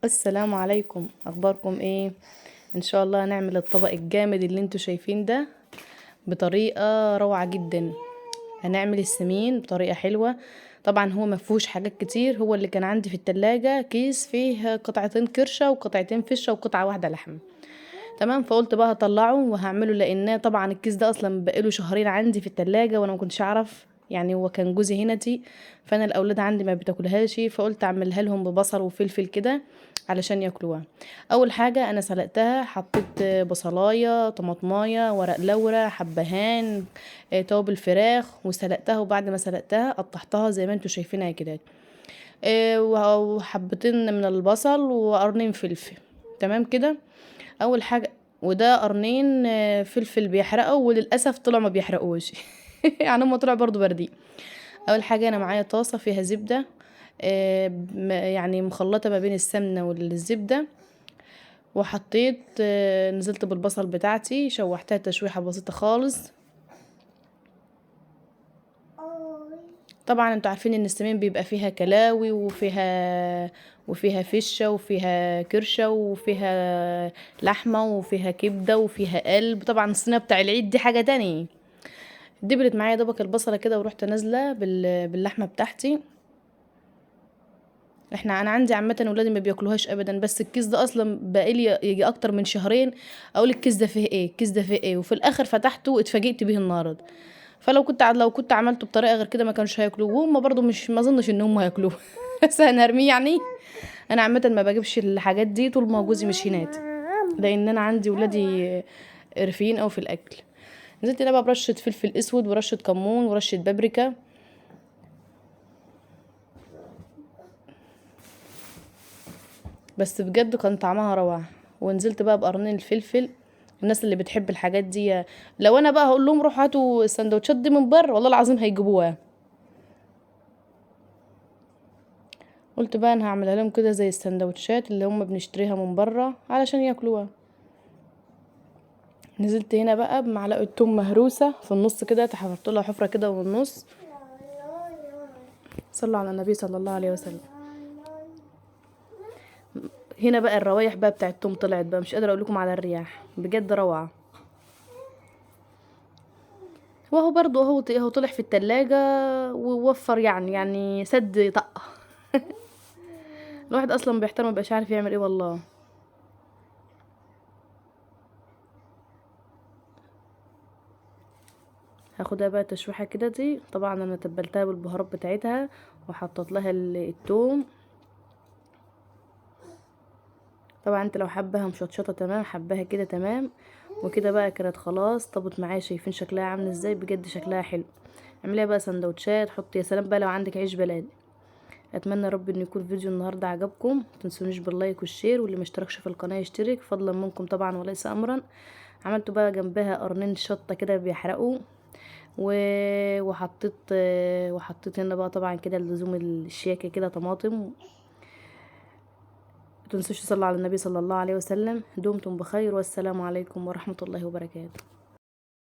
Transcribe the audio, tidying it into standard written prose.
السلام عليكم، اخباركم ايه؟ ان شاء الله هنعمل الطبق الجامد اللي انتوا شايفين ده بطريقه روعه جدا. هنعمل السمين بطريقه حلوه. طبعا هو ما فيهوش حاجات كتير، هو اللي كان عندي في التلاجة كيس فيه قطعتين كرشه وقطعتين فشه وقطعه واحده لحم. تمام، فقلت بقى هطلعه وهعمله، لان طبعا الكيس ده اصلا بقاله شهرين عندي في التلاجة وانا ما كنتش اعرف. يعني هو كان جوزي هنتي، فانا الاولاد عندي ما بتاكلهاش، فقلت اعملها لهم ببصل وفلفل كده علشان ياكلوها. اول حاجه انا سلقتها، حطيت بصلايه، طماطمايه، ورق لورا، حبهان، توابل فراخ، وسلقتها. وبعد ما سلقتها قطعتها زي ما انتوا شايفينها كده، وحبتين من البصل وقرنين فلفل. تمام كده. اول حاجه، وده قرنين فلفل بيحرقوا، وللاسف طلع ما بيحرقوش يعني هم طلعوا برضو باردين. اول حاجه انا معايا طاسه فيها زبده، يعني مخلطه ما بين السمنه والزبده. وحطيت نزلت بالبصل بتاعتي، شوحتها تشويحه بسيطه خالص. طبعا انتوا عارفين ان السمين بيبقى فيها كلاوي وفيها فشه وفيها كرشه وفيها لحمه وفيها كبده وفيها قلب. طبعا الصينيه بتاع العيد دي حاجه تانية. دبلت معايا دوبك البصله كده، ورحت نازله باللحمه بتاعتي. انا عندي عامه ولادي ما بياكلوهاش ابدا، بس الكيس ده اصلا بقالي يجي اكتر من شهرين اقول الكيس ده فيه ايه، الكيس ده فيه ايه، وفي الاخر فتحته اتفاجئت بيه النهارده. فلو كنت عملته بطريقه غير كده ما كانوش هياكلوه، وهم برضو مش ما اظنش ان هم هياكلوه بس هنرميه يعني. انا عامه ما بجيبش الحاجات دي طول ما جوزي مش هناك، لان انا عندي ولادي قرفين او في الاكل. نزلت هنا بقى برشه فلفل اسود ورشه كمون ورشه بابريكا. بس بجد كان طعمها روعه. ونزلت بقى بقرنين الفلفل. الناس اللي بتحب الحاجات دي، لو انا بقى هقول لهم روحوا هاتوا السندوتشات دي من بره، والله العظيم هيجيبوها. قلت بقى انا هعملها لهم كده زي السندوتشات اللي هم بنشتريها من بره علشان ياكلوها. نزلت هنا بقى بمعلقه توم مهروسه في النص كده، حفرت لها حفره كده من النص. صلوا على النبي صلى الله عليه وسلم. هنا بقى الروايح بقى بتاع التوم طلعت بقى، مش قادره اقول لكم على الرياح، بجد روعه. وهو برضو هو طلع في التلاجة ووفر، يعني سد طق الواحد اصلا بيحتار، مبقاش عارف يعمل ايه والله. هاخدها بقى تشويحه كده دي. طبعا انا تبلتها بالبهارات بتاعتها وحطيت لها التوم. طبعا انت لو حباها مشطشطه تمام، حباها كده تمام. وكده بقى كانت خلاص طبت معايا، شايفين شكلها عامل ازاي؟ بجد شكلها حلو. اعمليها بقى سندوتشات، حطي يا سلام بقى لو عندك عيش بلدي. اتمنى يا رب ان يكون فيديو النهارده عجبكم، متنسونيش باللايك والشير، واللي مشتركش في القناه يشترك فضلا منكم طبعا وليس امرا. عملت بقى جنبها قرنين شطه كده بيحرقوا و... وحطيت هنا بقى طبعا كده اللزوم الشياكه كده طماطم. متنسوش تصلوا على النبي صلى الله عليه وسلم. دمتم بخير، والسلام عليكم ورحمه الله وبركاته.